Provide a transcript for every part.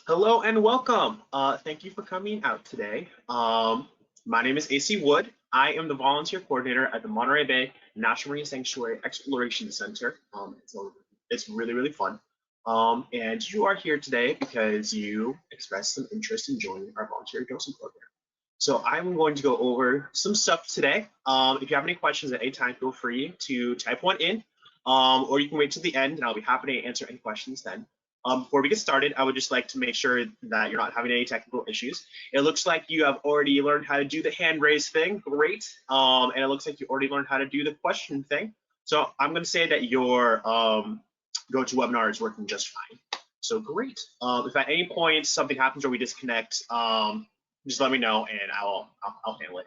Hello and welcome. Thank you for coming out today. My name is AC Wood. I am the volunteer coordinator at the Monterey Bay National Marine Sanctuary Exploration Center. So it's really, really fun. And you are here today because you expressed some interest in joining our volunteer docent program. So I'm going to go over some stuff today. If you have any questions at any time, feel free to type one in, or you can wait to the end and I'll be happy to answer any questions then. Before we get started, I would just like to make sure that you're not having any technical issues. It looks like you have already learned how to do the hand raise thing. Great. And it looks like you already learned how to do the question thing. So I'm going to say that your GoToWebinar is working just fine. So great. If at any point something happens or we disconnect, just let me know and I'll handle it.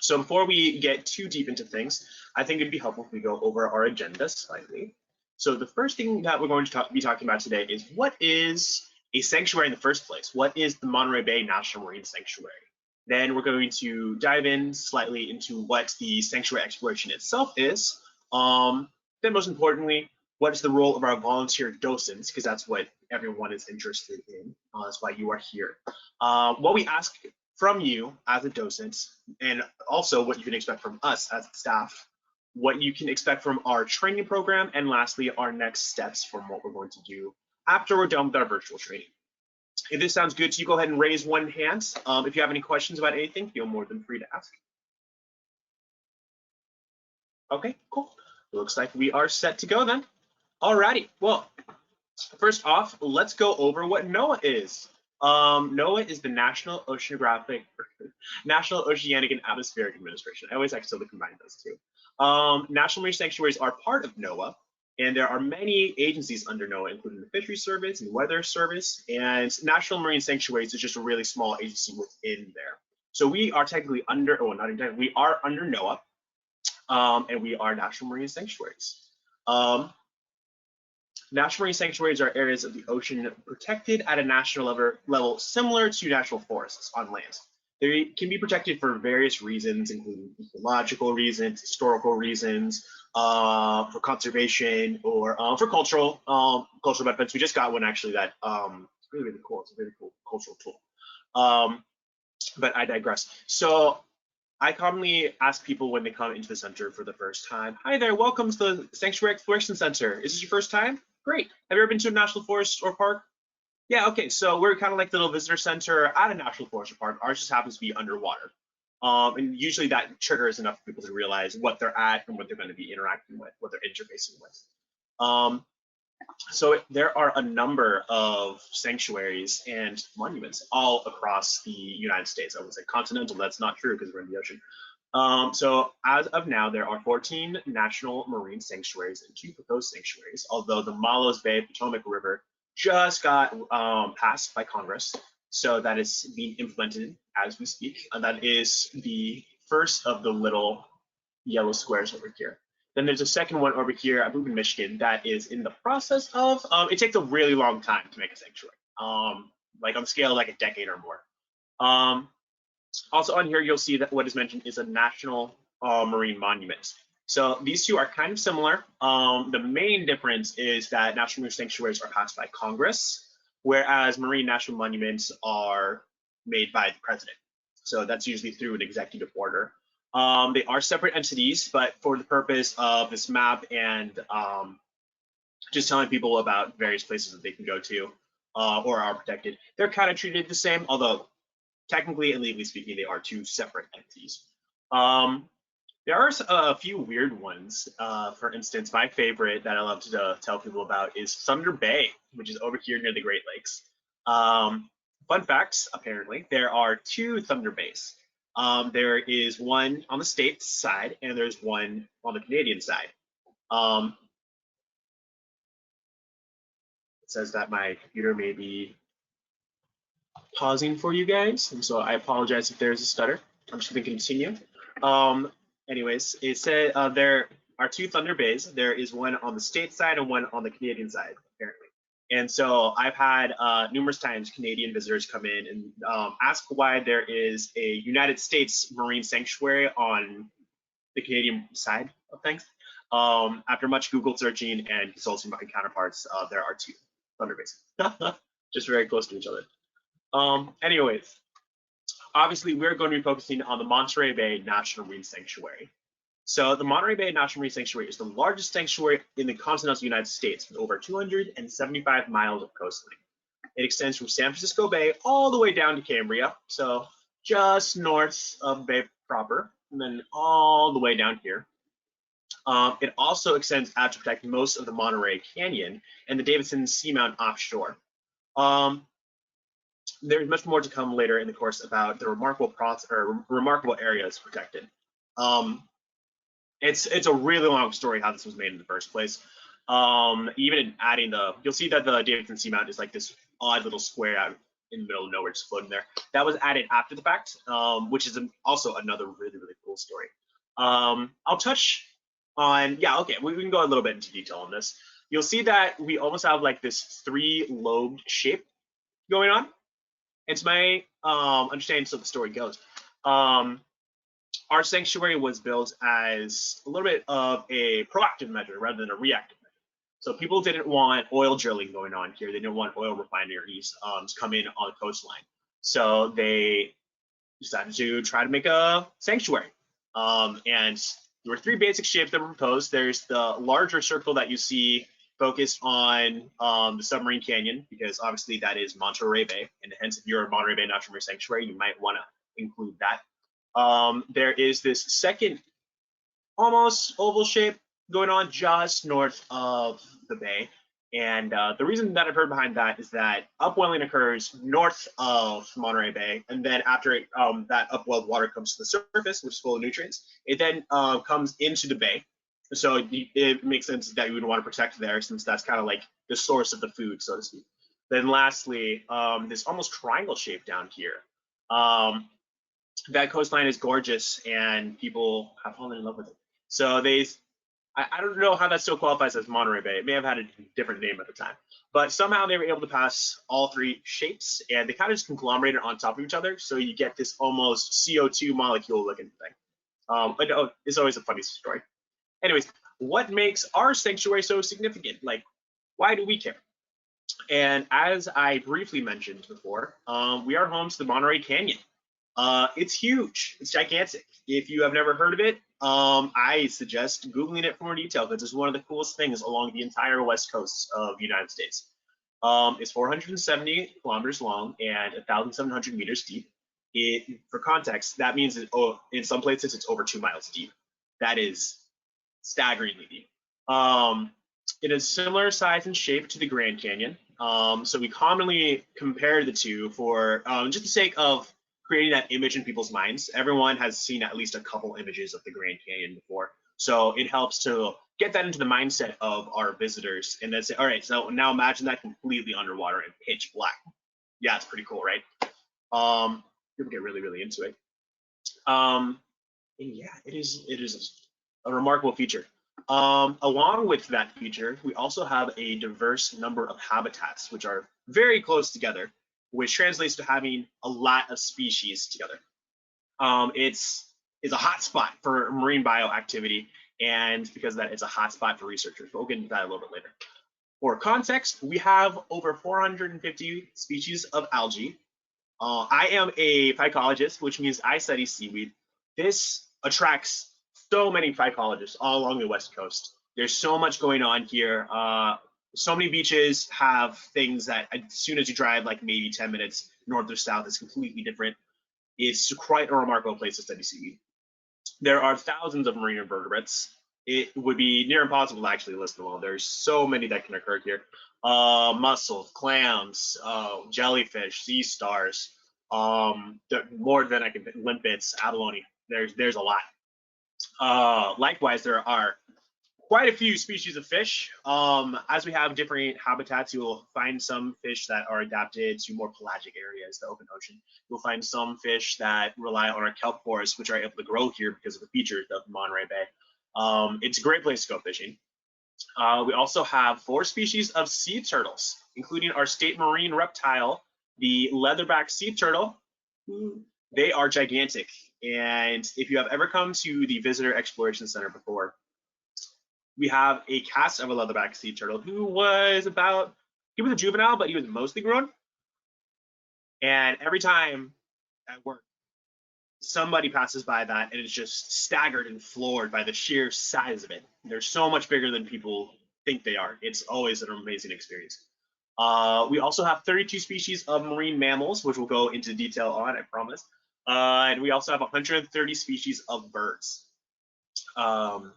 So before we get too deep into things, I think it'd be helpful if we go over our agenda slightly. So the first thing that we're going to be talking about today is what is a sanctuary in the first place? What is the Monterey Bay National Marine Sanctuary? Then we're going to dive in slightly into what the sanctuary exploration itself is. Then most importantly, what is the role of our volunteer docents? Because that's what everyone is interested in. That's why you are here. What we ask from you as a docent, and also what you can expect from us as staff, what you can expect from our training program, and lastly, our next steps from what we're going to do after we're done with our virtual training. If this sounds good to you, go ahead and raise one hand. If you have any questions about anything, feel more than free to ask. Okay, cool. Looks like we are set to go then. Alrighty, well, first off, let's go over what NOAA is. NOAA is the National Oceanic and Atmospheric Administration. I always accidentally combine those two. National marine sanctuaries are part of NOAA, and there are many agencies under NOAA, including the Fisheries Service and Weather Service, and National Marine Sanctuaries is just a really small agency within there. So we are technically under, oh, not entirely, we are under NOAA, and we are National Marine Sanctuaries. National marine sanctuaries are areas of the ocean protected at a national level similar to national forests on land. They can be protected for various reasons, including ecological reasons, historical reasons, for conservation, or for cultural benefits. We just got one actually that really, really cool. It's a really cool cultural tool. But I digress. So I commonly ask people when they come into the center for the first time, hi there, welcome to the Sanctuary Exploration Center. Is this your first time? Great. Have you ever been to a national forest or park? Yeah, okay, so we're kind of like the little visitor center at a national forest or park. Ours just happens to be underwater. And usually that triggers enough for people to realize what they're at and what they're going to be interacting with, what they're interfacing with. So there are a number of sanctuaries and monuments all across the United States. I would say continental, that's not true because we're in the ocean. So as of now, there are 14 national marine sanctuaries and 2 proposed sanctuaries, although the Malos Bay Potomac River just got passed by Congress. So that is being implemented as we speak. And that is the first of the little yellow squares over here. Then there's a second one over here, I believe in Michigan, that is in the process of, it takes a really long time to make a sanctuary, like on the scale of like a decade or more. Also on here, you'll see that what is mentioned is a national marine monument. So these two are kind of similar. The main difference is that national marine sanctuaries are passed by Congress, whereas marine national monuments are made by the president. So that's usually through an executive order. They are separate entities, but for the purpose of this map and just telling people about various places that they can go to or are protected, they're kind of treated the same, although technically and legally speaking, they are 2 separate entities. There are a few weird ones. For instance, my favorite that I love to tell people about is Thunder Bay, which is over here near the Great Lakes. Fun facts, apparently, there are 2 Thunder Bays. There is one on the state side and there's one on the Canadian side. It says that my computer may be pausing for you guys, and so I apologize if there's a stutter. I'm just going to continue. Anyways, it said there are 2 Thunder Bays. There is one on the state side and one on the Canadian side, apparently. And so I've had numerous times Canadian visitors come in and ask why there is a United States Marine Sanctuary on the Canadian side of things. After much Google searching and consulting my counterparts, there are 2 Thunder Bays. just very close to each other. Anyways, obviously we're going to be focusing on the Monterey Bay National Marine Sanctuary. So the Monterey Bay National Marine Sanctuary is the largest sanctuary in the continental United States with over 275 miles of coastline. It extends from San Francisco Bay all the way down to Cambria, so just north of Bay proper, and then all the way down here. It also extends out to protect most of the Monterey Canyon and the Davidson Seamount offshore. There's much more to come later in the course about the remarkable areas protected. It's a really long story how this was made in the first place. Even adding you'll see that the Davidson Seamount is like this odd little square out in the middle of nowhere just floating there. That was added after the fact, which is also another really, really cool story. I'll touch on, yeah, okay, we can go a little bit into detail on this. You'll see that we almost have like this 3-lobed shape going on. It's my understanding, so the story goes. Our sanctuary was built as a little bit of a proactive measure rather than a reactive measure. So people didn't want oil drilling going on here. They didn't want oil refineries to come in on the coastline. So they decided to try to make a sanctuary. And there were 3 basic shapes that were proposed. There's the larger circle that you see focused on the submarine canyon, because obviously that is Monterey Bay, and hence if you're a Monterey Bay National Marine Sanctuary, you might want to include that. There is this second almost oval shape going on just north of the bay, and the reason that I've heard behind that is that upwelling occurs north of Monterey Bay, and then after that upwelled water comes to the surface, which is full of nutrients, it then comes into the bay. So it makes sense that you would want to protect there, since that's kind of like the source of the food, so to speak. Then lastly, this almost triangle shape down here. That coastline is gorgeous, and people have fallen in love with it. So I don't know how that still qualifies as Monterey Bay. It may have had a different name at the time, but somehow they were able to pass all 3 shapes, and they kind of just conglomerated on top of each other, so you get this almost CO2 molecule looking thing. But it's always a funny story. Anyways, what makes our sanctuary so significant? Like, why do we care? And as I briefly mentioned before, we are home to the Monterey Canyon. It's huge. It's gigantic. If you have never heard of it, I suggest Googling it for more detail, because it's one of the coolest things along the entire west coast of the United States. It's 470 kilometers long and 1,700 meters deep. For context, that means that, in some places it's over 2 miles deep. That is staggeringly deep. It is similar size and shape to the Grand Canyon. So we commonly compare the two for just the sake of creating that image in people's minds. Everyone has seen at least a couple images of the Grand Canyon before. So it helps to get that into the mindset of our visitors, and then say, all right, so now imagine that completely underwater and pitch black. Yeah, it's pretty cool, right? People get really, really into it. And yeah, it is a remarkable feature. Along with that feature, we also have a diverse number of habitats, which are very close together, which translates to having a lot of species together. It's a hot spot for marine bioactivity, and because of that, it's a hot spot for researchers. But we'll get into that a little bit later. For context, we have over 450 species of algae. I am a phycologist, which means I study seaweed. This attracts so many phycologists all along the West Coast. There's so much going on here. So many beaches have things that as soon as you drive like maybe 10 minutes north or south, it's completely different. It's quite a remarkable place to study seaweed. There are thousands of marine invertebrates. It would be near impossible to actually list them all. There's so many that can occur here. Mussels, clams, jellyfish, sea stars, more than I can, limpets, abalone. There's a lot. Likewise, there are quite a few species of fish. As we have different habitats, you will find some fish that are adapted to more pelagic areas, the open ocean. You'll find some fish that rely on our kelp forests, which are able to grow here because of the features of Monterey Bay. It's a great place to go fishing. We also have 4 species of sea turtles, including our state marine reptile, the leatherback sea turtle. They are gigantic. And if you have ever come to the Visitor Exploration Center before, we have a cast of a leatherback sea turtle who was he was a juvenile, but he was mostly grown. And every time at work, somebody passes by that and is just staggered and floored by the sheer size of it. They're so much bigger than people think they are. It's always an amazing experience. We also have 32 species of marine mammals, which we'll go into detail on, I promise. And we also have 130 species of birds. To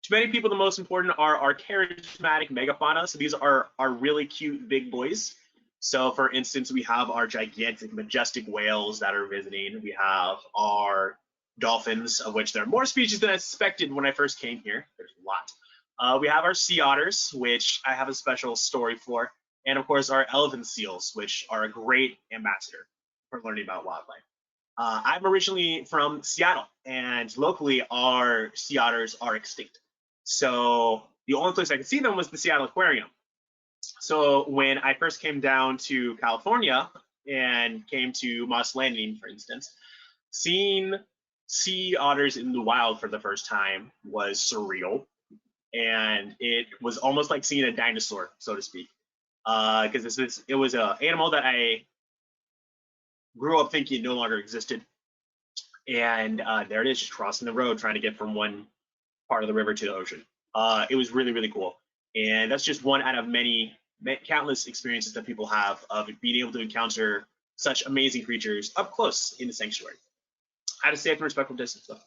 many people, the most important are our charismatic megafauna. So these are really cute big boys. So for instance, we have our gigantic, majestic whales that are visiting. We have our dolphins, of which there are more species than I suspected when I first came here. There's a lot. We have our sea otters, which I have a special story for. And of course, our elephant seals, which are a great ambassador for learning about wildlife. I'm originally from Seattle, and locally, our sea otters are extinct. So the only place I could see them was the Seattle Aquarium. So when I first came down to California and came to Moss Landing, for instance, seeing sea otters in the wild for the first time was surreal. And it was almost like seeing a dinosaur, so to speak. Because it was an animal that I grew up thinking no longer existed. And there it is, just crossing the road, trying to get from one part of the river to the ocean. It was really, really cool. And that's just one out of many countless experiences that people have of being able to encounter such amazing creatures up close in the sanctuary at a safe and respectful distance, though.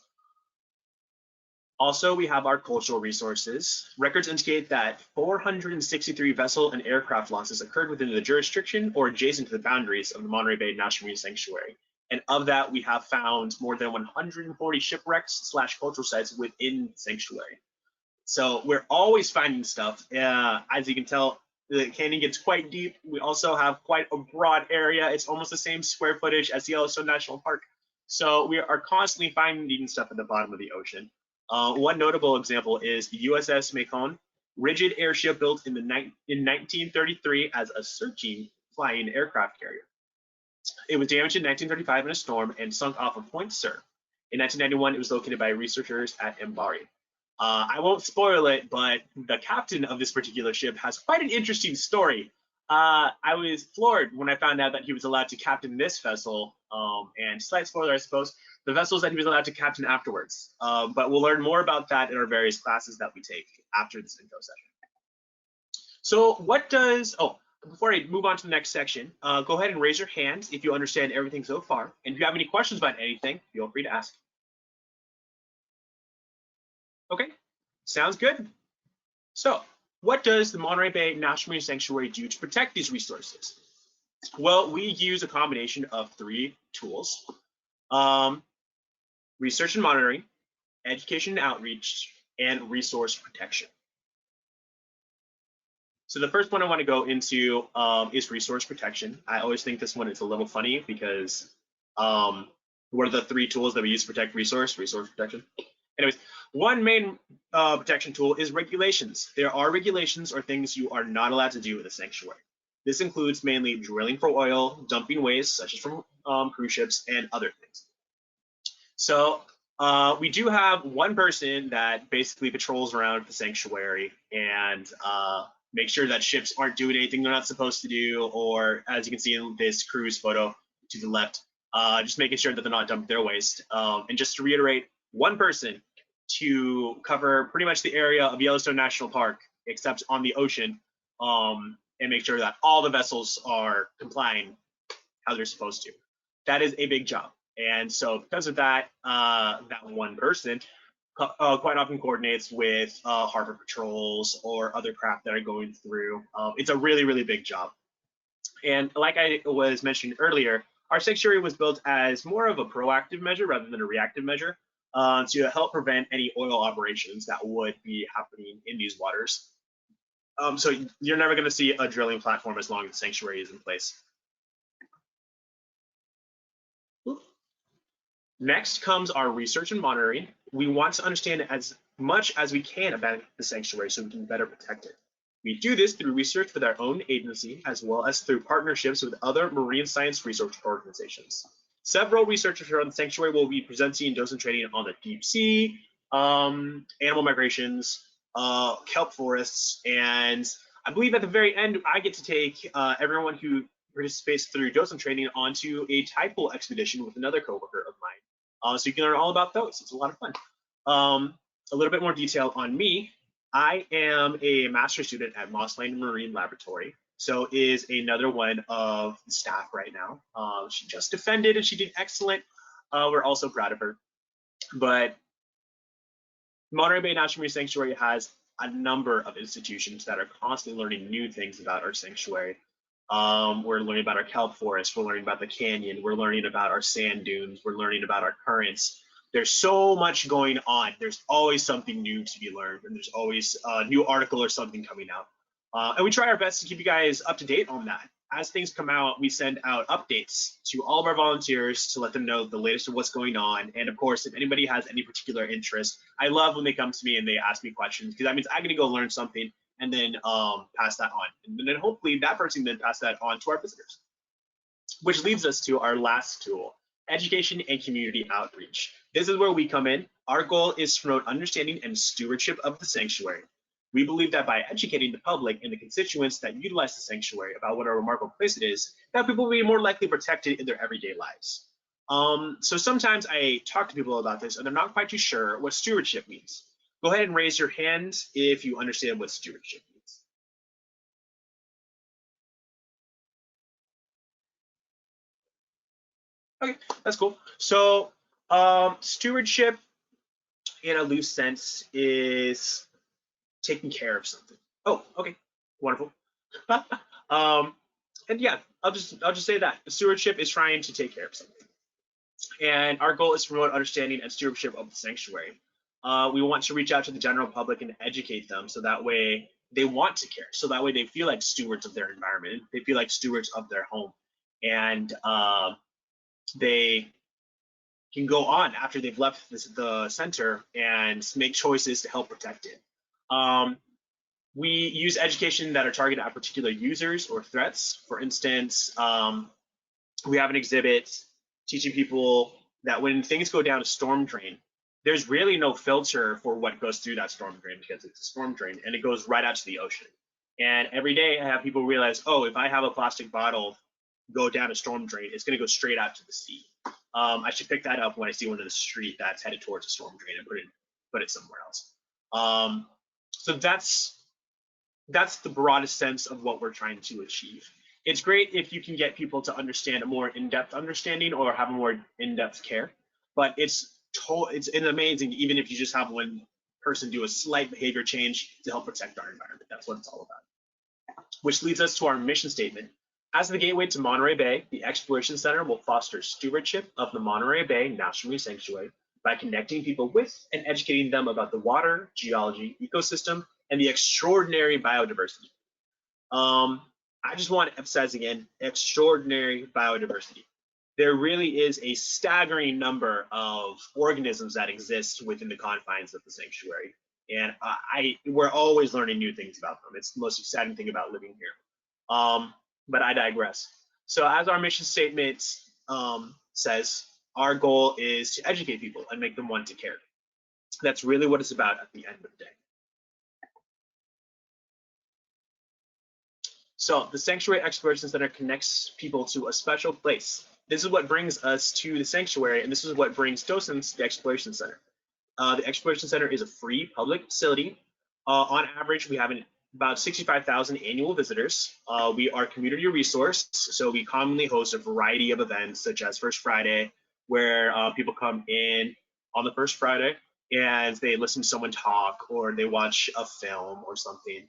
Also, we have our cultural resources. Records indicate that 463 vessel and aircraft losses occurred within the jurisdiction or adjacent to the boundaries of the Monterey Bay National Marine Sanctuary. And of that, we have found more than 140 shipwrecks / cultural sites within the sanctuary. So we're always finding stuff. As you can tell, the canyon gets quite deep. We also have quite a broad area. It's almost the same square footage as Yellowstone National Park. So we are constantly finding stuff at the bottom of the ocean. One notable example is the USS Macon, rigid airship built in 1933 as a searching flying aircraft carrier. It was damaged in 1935 in a storm and sunk off of Point Sur. In 1991, it was located by researchers at MBARI. I won't spoil it, but the captain of this particular ship has quite an interesting story. I was floored when I found out that he was allowed to captain this vessel, and slight spoiler, I suppose, the vessels that he was allowed to captain afterwards. But we'll learn more about that in our various classes that we take after this info session. So what does, before I move on to the next section, go ahead and raise your hand if you understand everything so far. And if you have any questions about anything, feel free to ask. Okay, sounds good. So what does the Monterey Bay National Marine Sanctuary do to protect these resources? Well, we use a combination of 3 tools: research and monitoring, education and outreach, and resource protection. So the first one I want to go into is resource protection. I always think this one is a little funny because what are the 3 tools that we use to protect resource protection? Anyways, one main protection tool is regulations. There are regulations or things you are not allowed to do in the sanctuary. This includes mainly drilling for oil, dumping waste, such as from cruise ships, and other things. So we do have one person that basically patrols around the sanctuary and make sure that ships aren't doing anything they're not supposed to do, or as you can see in this cruise photo to the left, just making sure that they're not dumping their waste. And just to reiterate, one person to cover pretty much the area of Yellowstone National Park, except on the ocean, and make sure that all the vessels are complying how they're supposed to. That is a big job. And so because of that, that one person quite often coordinates with harbor patrols or other craft that are going through. It's a really, really big job. And like I was mentioning earlier, our sanctuary was built as more of a proactive measure rather than a reactive measure to help prevent any oil operations that would be happening in these waters. So you're never going to see a drilling platform as long as the sanctuary is in place. Next comes our research and monitoring. We want to understand as much as we can about the sanctuary so we can better protect it. We do this through research with our own agency, as well as through partnerships with other marine science research organizations. Several researchers around the sanctuary will be presenting docent training on the deep sea, animal migrations, kelp forests, and I believe at the very end, I get to take everyone who participates through docent training onto a tide pool expedition with another coworker of mine. So you can learn all about those. It's a lot of fun. A little bit more detail on me. I am a master's student at Moss Landing Marine Laboratory. So is another one of the staff right now. She just defended and she did excellent. We're also proud of her. But Monterey Bay National Marine Sanctuary has a number of institutions that are constantly learning new things about our sanctuary. We're learning about our kelp forest, we're learning about the canyon, we're learning about our sand dunes, we're learning about our currents. There's so much going on. There's always something new to be learned, and there's always a new article or something coming out. And we try our best to keep you guys up to date on that. As things come out, we send out updates to all of our volunteers to let them know the latest of what's going on. And of course, if anybody has any particular interest, I love when they come to me and they ask me questions, because that means I'm going to go learn something and then pass that on. And then hopefully that person then pass that on to our visitors. Which leads us to our last tool, education and community outreach. This is where we come in. Our goal is to promote understanding and stewardship of the sanctuary. We believe that by educating the public and the constituents that utilize the sanctuary about what a remarkable place it is, that people will be more likely protected in their everyday lives. So sometimes I talk to people about this and they're not quite too sure what stewardship means. Go ahead and raise your hand if you understand what stewardship means. Okay, that's cool. So stewardship in a loose sense is taking care of something. Oh, okay, wonderful. And yeah, I'll just say that stewardship is trying to take care of something. And our goal is to promote understanding and stewardship of the sanctuary. We want to reach out to the general public and educate them so that way they want to care. So that way they feel like stewards of their environment. They feel like stewards of their home. And they can go on after they've left the center and make choices to help protect it. We use education that are targeted at particular users or threats. For instance, we have an exhibit teaching people that when things go down a storm drain, there's really no filter for what goes through that storm drain because it's a storm drain and it goes right out to the ocean. And every day I have people realize, oh, if I have a plastic bottle go down a storm drain, it's going to go straight out to the sea. I should pick that up when I see one in the street that's headed towards a storm drain and put it somewhere else. So that's the broadest sense of what we're trying to achieve. It's great if you can get people to understand a more in-depth understanding or have a more in-depth care, but it's amazing even if you just have one person do a slight behavior change to help protect our environment. That's what it's all about. Which leads us to our mission statement. As the gateway to Monterey Bay, the Exploration Center will foster stewardship of the Monterey Bay National Marine Sanctuary by connecting people with and educating them about the water, geology, ecosystem, and the extraordinary biodiversity. I just want to emphasize again, extraordinary biodiversity. There really is a staggering number of organisms that exist within the confines of the sanctuary. And we're always learning new things about them. It's the most exciting thing about living here. But I digress. So as our mission statement says, our goal is to educate people and make them want to care. That's really what it's about at the end of the day. So the Sanctuary Exploration Center connects people to a special place. This is what brings us to the sanctuary, and this is what brings docents to the Exploration Center. The Exploration Center is a free public facility. On average, we have about 65,000 annual visitors. We are a community resource, so we commonly host a variety of events, such as First Friday, where people come in on the first Friday and they listen to someone talk or they watch a film or something.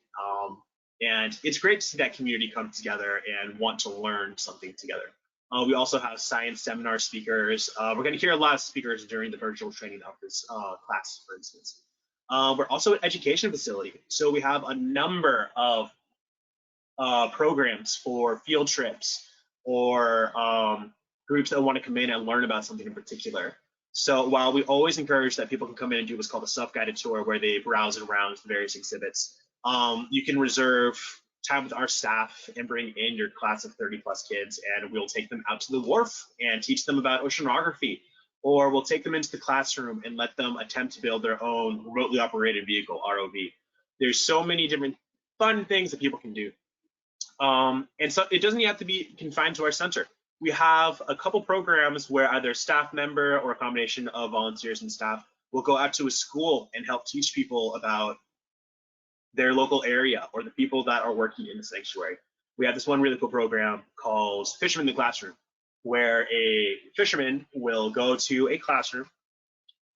And it's great to see that community come together and want to learn something together. We also have science seminar speakers. We're going to hear a lot of speakers during the virtual training of this class, for instance. We're also an education facility. So we have a number of programs for field trips or groups that want to come in and learn about something in particular. So while we always encourage that people can come in and do what's called a self-guided tour where they browse around the various exhibits, you can reserve time with our staff and bring in your class of 30 plus kids, and we'll take them out to the wharf and teach them about oceanography, or we'll take them into the classroom and let them attempt to build their own remotely operated vehicle, ROV. There's so many different fun things that people can do. And so it doesn't have to be confined to our center. We have a couple programs where either a staff member or a combination of volunteers and staff will go out to a school and help teach people about their local area or the people that are working in the sanctuary. We have this one really cool program called Fisherman in the Classroom, where a fisherman will go to a classroom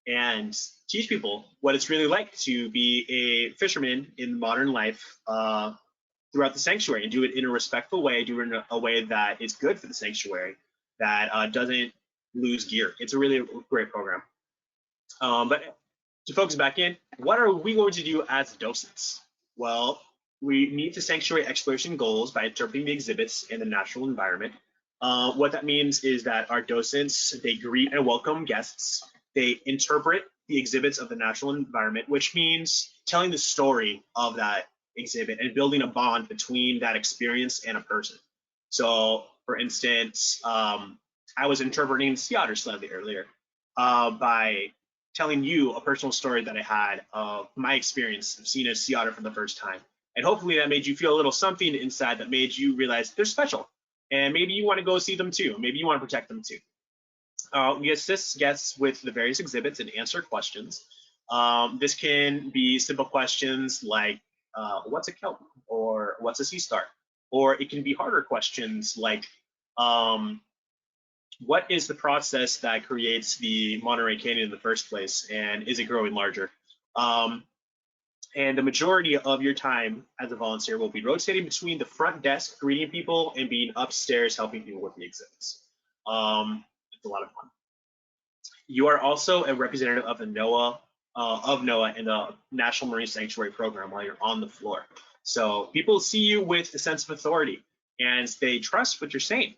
and teach people what it's really like to be a fisherman in modern life throughout the sanctuary, and do it in a respectful way, do it in a way that is good for the sanctuary, that doesn't lose gear. It's a really great program. But to focus back in, what are we going to do as docents? Well, we meet the sanctuary exploration goals by interpreting the exhibits in the natural environment. What that means is that our docents, they greet and welcome guests. They interpret the exhibits of the natural environment, which means telling the story of that exhibit and building a bond between that experience and a person. So, for instance, I was interpreting sea otter slightly earlier by telling you a personal story that I had of my experience of seeing a sea otter for the first time. And hopefully that made you feel a little something inside that made you realize they're special. And maybe you want to go see them too. Maybe you want to protect them too. We assist guests with the various exhibits and answer questions. This can be simple questions like, what's a kelp? Or what's a sea star? Or it can be harder questions like, what is the process that creates the Monterey Canyon in the first place, and is it growing larger? And the majority of your time as a volunteer will be rotating between the front desk, greeting people, and being upstairs helping people with the exhibits. It's a lot of fun. You are also a representative of the NOAA, and the National Marine Sanctuary Program while you're on the floor. So people see you with a sense of authority, and they trust what you're saying,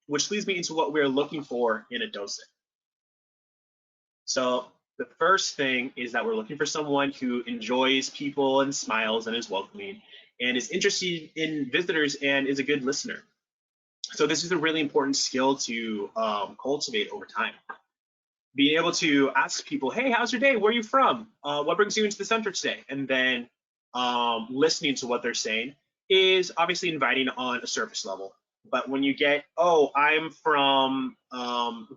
which leads me into what we're looking for in a docent. So the first thing is that we're looking for someone who enjoys people and smiles and is welcoming and is interested in visitors and is a good listener. So this is a really important skill to cultivate over time. Being able to ask people, hey, how's your day? Where are you from? What brings you into the center today? And then listening to what they're saying is obviously inviting on a surface level. But when you get, oh, I'm from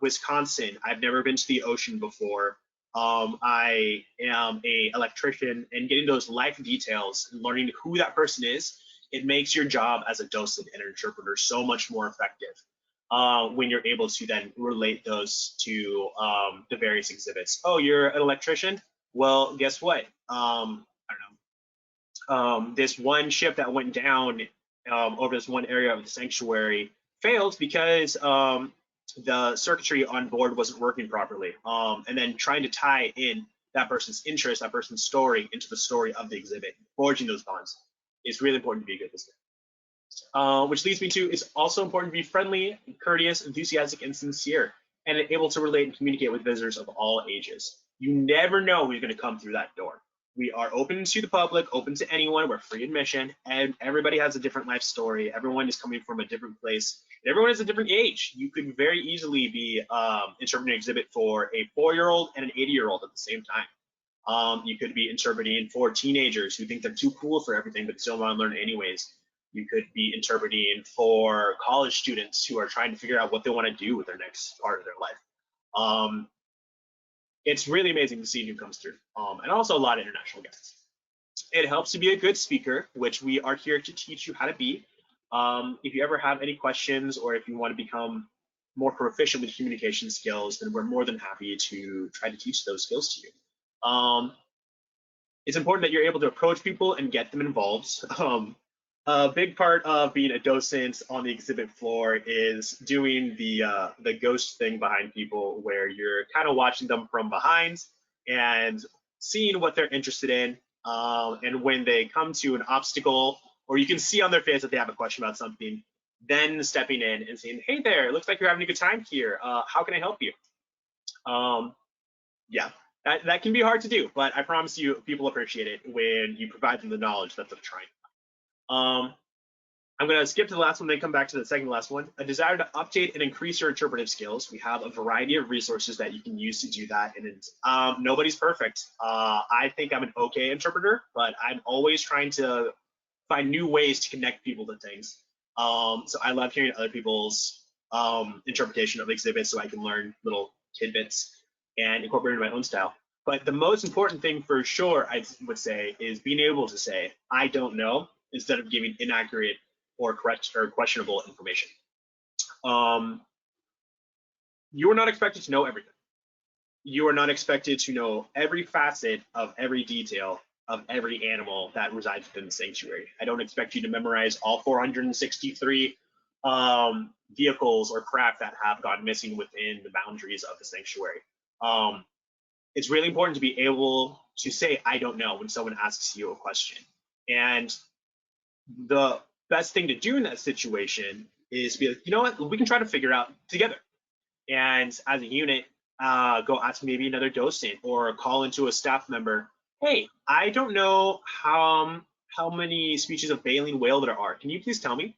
Wisconsin, I've never been to the ocean before, I am an electrician, and getting those life details and learning who that person is, it makes your job as a docent and an interpreter so much more effective when you're able to then relate those to the various exhibits. Oh, you're an electrician? Well, guess what? I don't know. This one ship that went down over this one area of the sanctuary failed because the circuitry on board wasn't working properly. And then trying to tie in that person's interest, that person's story into the story of the exhibit, forging those bonds is really important to be a good listener. Which leads me to, it's also important to be friendly, courteous, enthusiastic, and sincere, and able to relate and communicate with visitors of all ages. You never know who's going to come through that door. We are open to the public, open to anyone. We're free admission, and everybody has a different life story. Everyone is coming from a different place. Everyone is a different age. You could very easily be interpreting an exhibit for a 4-year-old and an 80-year-old at the same time. You could be interpreting for teenagers who think they're too cool for everything but still want to learn anyways. You could be interpreting for college students who are trying to figure out what they want to do with their next part of their life. It's really amazing to see who comes through, and also a lot of international guests. It helps to be a good speaker, which we are here to teach you how to be. If you ever have any questions, or if you want to become more proficient with communication skills, then we're more than happy to try to teach those skills to you. It's important that you're able to approach people and get them involved. A big part of being a docent on the exhibit floor is doing the ghost thing behind people, where you're kind of watching them from behind and seeing what they're interested in. And when they come to an obstacle, or you can see on their face that they have a question about something, then stepping in and saying, hey there, it looks like you're having a good time here. How can I help you? Yeah, that can be hard to do, but I promise you, people appreciate it when you provide them the knowledge that they're trying. I'm going to skip to the last one, then come back to the second to last one. A desire to update and increase your interpretive skills. We have a variety of resources that you can use to do that, and nobody's perfect. I think I'm an okay interpreter, but I'm always trying to find new ways to connect people to things. So I love hearing other people's interpretation of exhibits so I can learn little tidbits and incorporate it in my own style. But the most important thing for sure, I would say, is being able to say, I don't know, instead of giving inaccurate or correct or questionable information. You are not expected to know everything. You are not expected to know every facet of every detail of every animal that resides within the sanctuary. I don't expect you to memorize all 463 vehicles or craft that have gone missing within the boundaries of the sanctuary. It's really important to be able to say, I don't know, when someone asks you a question. And the best thing to do in that situation is be like, you know what, we can try to figure out together. And as a unit, go ask maybe another docent or call into a staff member. Hey, I don't know how many species of baleen whale there are. Can you please tell me?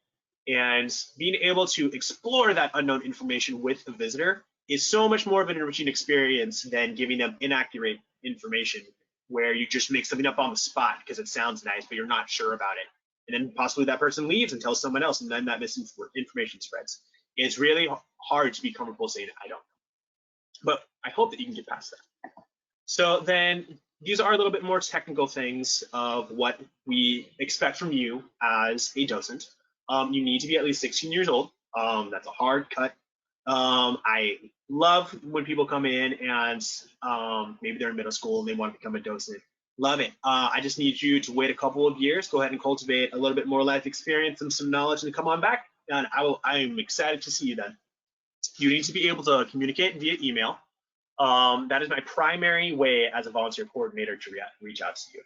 And being able to explore that unknown information with the visitor is so much more of an enriching experience than giving them inaccurate information where you just make something up on the spot because it sounds nice, but you're not sure about it. And then possibly that person leaves and tells someone else, and then that misinformation spreads. It's really hard to be comfortable saying, I don't know. But I hope that you can get past that. So then these are a little bit more technical things of what we expect from you as a docent. You need to be at least 16 years old. That's a hard cut. I love when people come in and maybe they're in middle school and they want to become a docent. Love it. I just need you to wait a couple of years, go ahead and cultivate a little bit more life experience and some knowledge and come on back. And I'm excited to see you then. You need to be able to communicate via email. That is my primary way as a volunteer coordinator to reach out to you.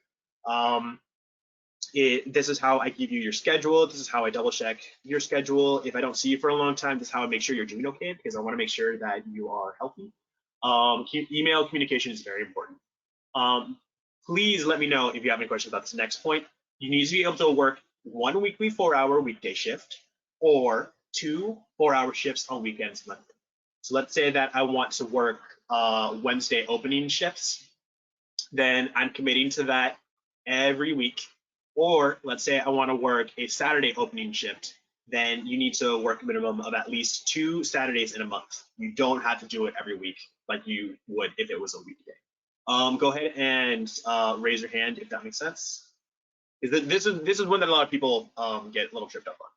This is how I give you your schedule. This is how I double check your schedule. If I don't see you for a long time, this is how I make sure you're doing okay, because I want to make sure that you are healthy. Email communication is very important. Please let me know if you have any questions about this next point. You need to be able to work 1 weekly 4-hour weekday shift or 2 4-hour shifts on weekends monthly. So let's say that I want to work Wednesday opening shifts, then I'm committing to that every week. Or let's say I want to work a Saturday opening shift, then you need to work a minimum of at least 2 Saturdays in a month. You don't have to do it every week like you would if it was a weekday. Go ahead and raise your hand if that makes sense. This is one that a lot of people get a little tripped up on.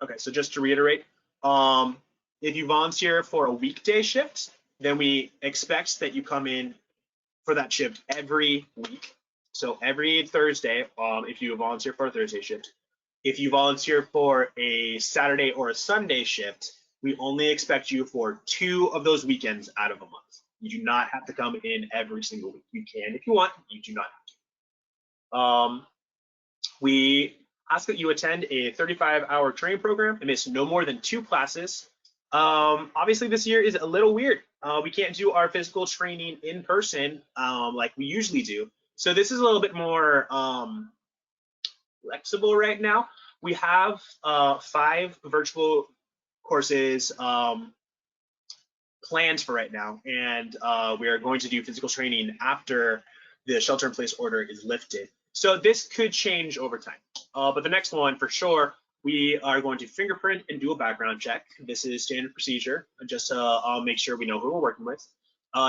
Okay, so just to reiterate, if you volunteer for a weekday shift, then we expect that you come in for that shift every week. So every Thursday, if you volunteer for a Thursday shift. If you volunteer for a Saturday or a Sunday shift, we only expect you for 2 of those weekends out of a month. You do not have to come in every single week. You can if you want, you do not have to. We ask that you attend a 35-hour training program and miss no more than 2 classes. Obviously, this year is a little weird. We can't do our physical training in person like we usually do. So this is a little bit more flexible right now. We have 5 virtual courses planned for right now, and we are going to do physical training after the shelter-in-place order is lifted. So this could change over time. But the next one, for sure, we are going to fingerprint and do a background check. This is standard procedure, just to make sure we know who we're working with.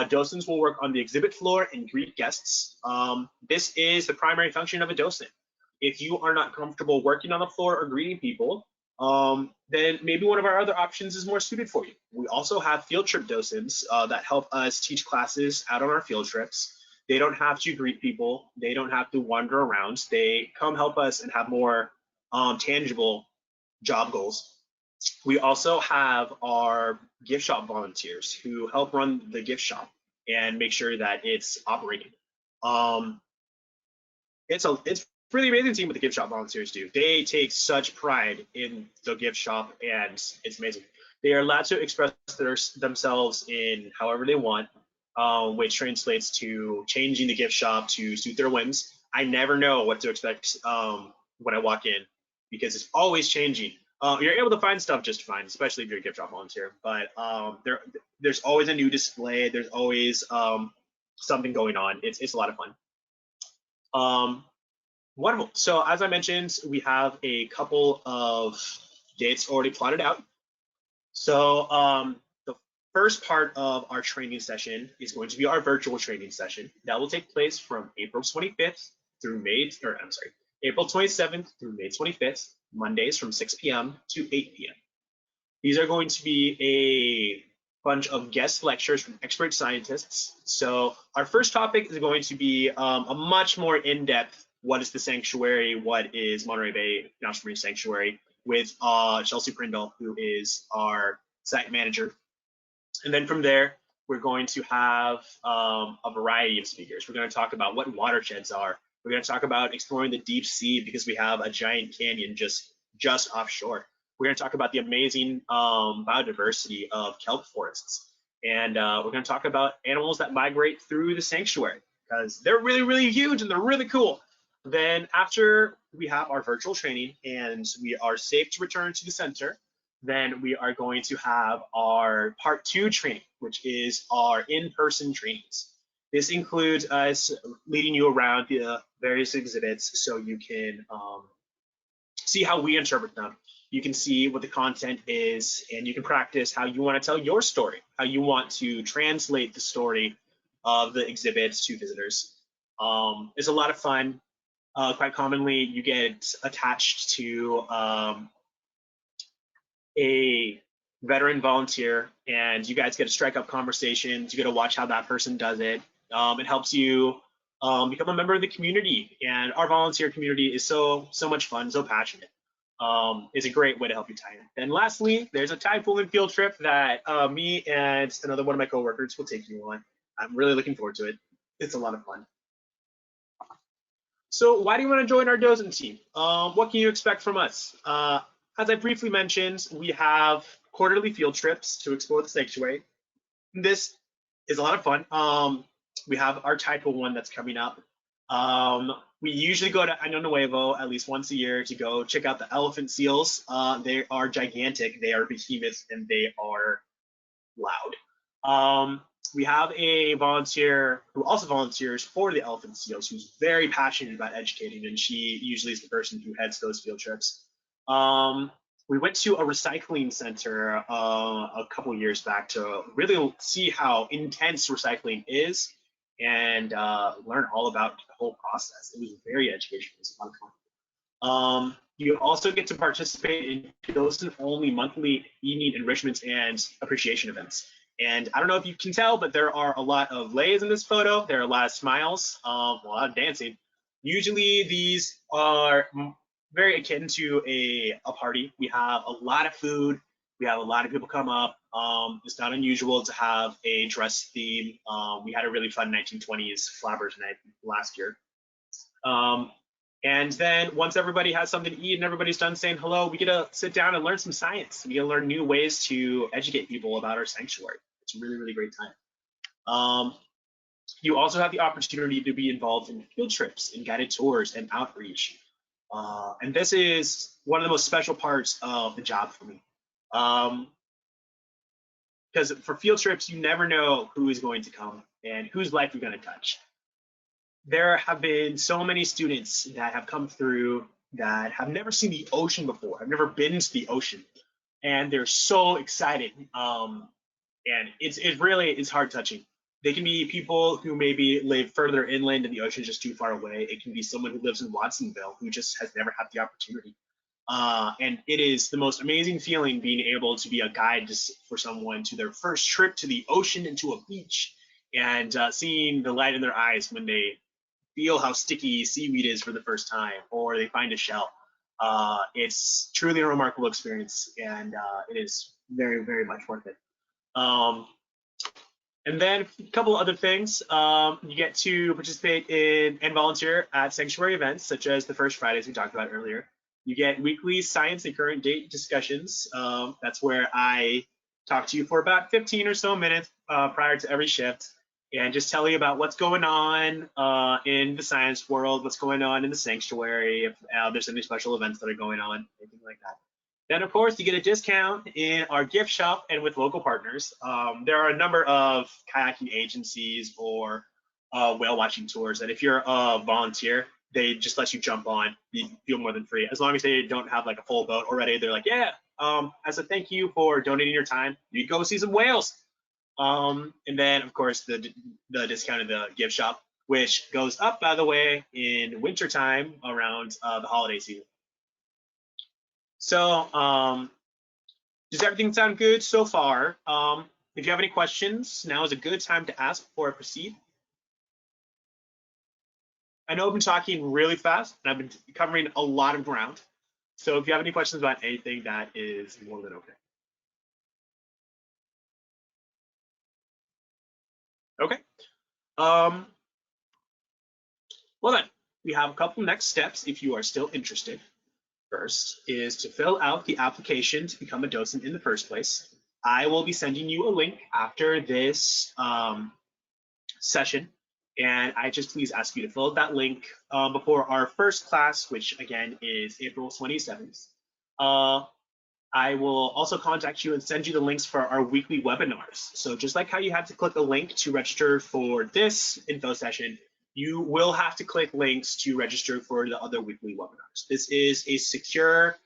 Docents will work on the exhibit floor and greet guests. This is the primary function of a docent. If you are not comfortable working on the floor or greeting people, then maybe one of our other options is more suited for you. We also have field trip docents that help us teach classes out on our field trips. They don't have to greet people. They don't have to wander around. They come help us and have more tangible job goals. We also have our gift shop volunteers who help run the gift shop and make sure that it's operating. It's really amazing team what the gift shop volunteers do. They take such pride in the gift shop, and it's amazing. They are allowed to express themselves in however they want, which translates to changing the gift shop to suit their whims. I never know what to expect when I walk in because it's always changing. You're able to find stuff just fine, especially if you're a gift shop volunteer. But there's always a new display. There's always something going on. It's a lot of fun. Wonderful. So as I mentioned, we have a couple of dates already plotted out. So the first part of our training session is going to be our virtual training session. That will take place from April 25th through April 27th through May 25th, Mondays from 6 p.m. to 8 p.m. These are going to be a bunch of guest lectures from expert scientists. So our first topic is going to be a much more in-depth, what is the sanctuary, what is Monterey Bay National Marine Sanctuary, with Chelsea Prindle, who is our site manager. And then from there, we're going to have a variety of speakers. We're going to talk about what watersheds are. We're going to talk about exploring the deep sea because we have a giant canyon just offshore. We're going to talk about the amazing biodiversity of kelp forests. And we're going to talk about animals that migrate through the sanctuary because they're really, really huge and they're really cool. Then after we have our virtual training and we are safe to return to the center, then we are going to have our part 2 training, which is our in-person trainings. This includes us leading you around the various exhibits so you can see how we interpret them. You can see what the content is, and you can practice how you want to tell your story, how you want to translate the story of the exhibits to visitors. It's a lot of fun. Quite commonly, you get attached to a veteran volunteer, and you guys get to strike up conversations. You get to watch how that person does it. It helps you become a member of the community, and our volunteer community is so much fun, so passionate. It's a great way to help you tie in. And lastly, there's a tide pooling field trip that me and another one of my coworkers will take you on. I'm really looking forward to it. It's a lot of fun. So why do you want to join our docent team? What can you expect from us? As I briefly mentioned, we have quarterly field trips to explore the sanctuary. This is a lot of fun. We have our tide pool one that's coming up. We usually go to Año Nuevo at least once a year to go check out the elephant seals. They are gigantic, they are behemoths, and they are loud. We have a volunteer who also volunteers for the elephant seals, who's very passionate about educating, and she usually is the person who heads those field trips. We went to a recycling center a couple years back to really see how intense recycling is and learn all about the whole process. It was very educational. It was a lot of fun. You also get to participate in docent-only monthly evening enrichments and appreciation events. And I don't know if you can tell, but there are a lot of lays in this photo. There are a lot of smiles, a lot of dancing. Usually these are very akin to a party. We have a lot of food. We have a lot of people come up. It's not unusual to have a dress theme. We had a really fun 1920s Flabbers night last year. And then once everybody has something to eat and everybody's done saying hello, we get to sit down and learn some science. We get to learn new ways to educate people about our sanctuary. It's a really, really great time. You also have the opportunity to be involved in field trips and guided tours and outreach. And this is one of the most special parts of the job for me. Because for field trips, you never know who is going to come and whose life you're going to touch. There have been so many students that have come through that have never seen the ocean before, have never been to the ocean, and they're so excited. And it really is heart touching. They can be people who maybe live further inland and the ocean is just too far away. It can be someone who lives in Watsonville who just has never had the opportunity. And it is the most amazing feeling being able to be a guide for someone to their first trip to the ocean and to a beach, and seeing the light in their eyes when they feel how sticky seaweed is for the first time, or they find a shell. It's truly a remarkable experience, and it is very, very much worth it. And then a couple other things. You get to participate in and volunteer at sanctuary events, such as the First Fridays we talked about earlier. You get weekly science and current date discussions. That's where I talk to you for about 15 or so minutes prior to every shift and just tell you about what's going on in the science world, what's going on in the sanctuary, if there's any special events that are going on, anything like that. Then, of course, you get a discount in our gift shop and with local partners. There are a number of kayaking agencies or whale watching tours that if you're a volunteer, they just let you jump on. You feel more than free. As long as they don't have like a full boat already, they're like, yeah, as a thank you for donating your time, you go see some whales. And then of course the discount of the gift shop, which goes up, by the way, in wintertime around the holiday season. So does everything sound good so far? If you have any questions, now is a good time to ask before I proceed. I know I've been talking really fast and I've been covering a lot of ground. So if you have any questions about anything, that is more than okay. Okay. Well then, we have a couple next steps if you are still interested. First is to fill out the application to become a docent in the first place. I will be sending you a link after this session, and I just please ask you to fill out that link before our first class, which again is April 27th. I will also contact you and send you the links for our weekly webinars. So just like how you had to click a link to register for this info session, you will have to click links to register for the other weekly webinars. This is a secure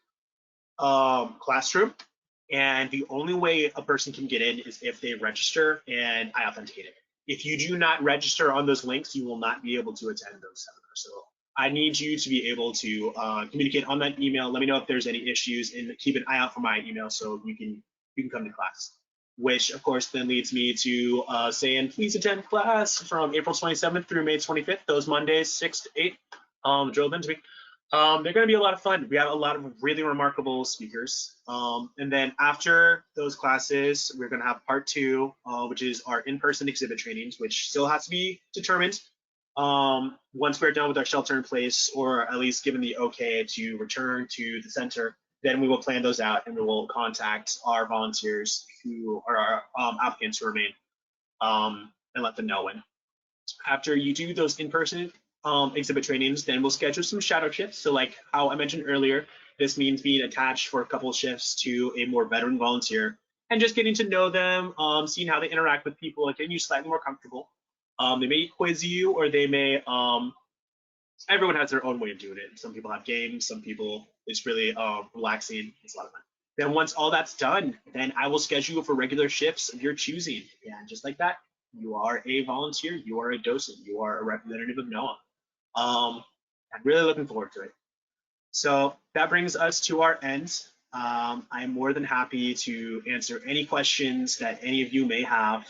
classroom, and the only way a person can get in is if they register and I authenticate it. If you do not register on those links, you will not be able to attend those seminars. So I need you to be able to communicate on that email. Let me know if there's any issues, and keep an eye out for my email so you can come to class. Which of course then leads me to saying please attend class from April 27th through May 25th. Those Mondays 6 to 8. Drill into me. They're going to be a lot of fun. We have a lot of really remarkable speakers. And then after those classes, we're going to have part 2, which is our in-person exhibit trainings, which still has to be determined once we're done with our shelter in place, or at least given the okay to return to the center. Then we will plan those out and we will contact our volunteers who are our applicants who remain and let them know when. After you do those in-person exhibit trainings, then we'll schedule some shadow shifts. So like how I mentioned earlier, this means being attached for a couple of shifts to a more veteran volunteer and just getting to know them, seeing how they interact with people and getting you slightly more comfortable. They may quiz you, or they may, everyone has their own way of doing it. Some people have games, some people, it's really relaxing. It's a lot of fun. Then once all that's done, then I will schedule you for regular shifts of your choosing. And just like that, you are a volunteer, you are a docent, you are a representative of NOAA. I'm really looking forward to it. So that brings us to our end. I'm more than happy to answer any questions that any of you may have.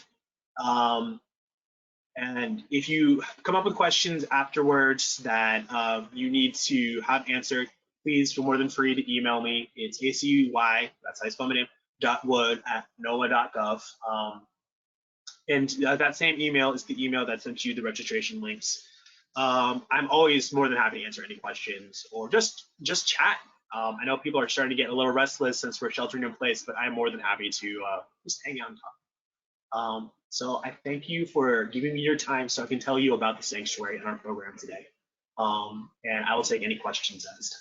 And if you come up with questions afterwards that you need to have answered, please feel more than free to email me. It's ACUY, that's how I spell my name, .wood@noaa.gov. And that same email is the email that sent you the registration links. I'm always more than happy to answer any questions or just chat. I know people are starting to get a little restless since we're sheltering in place, but I'm more than happy to just hang out and talk. So I thank you for giving me your time so I can tell you about the sanctuary and our program today. And I will take any questions at this time.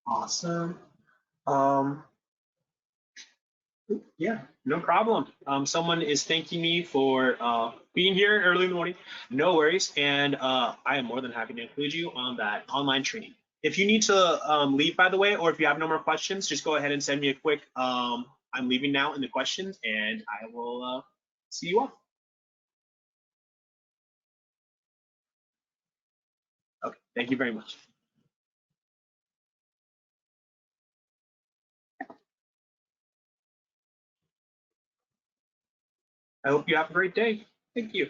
Awesome. Yeah, no problem. Someone is thanking me for being here early in the morning. No worries. And I am more than happy to include you on that online training. If you need to leave, by the way, or if you have no more questions, just go ahead and send me a quick I'm leaving now in the questions, and I will see you all. Okay, thank you very much. I hope you have a great day. Thank you.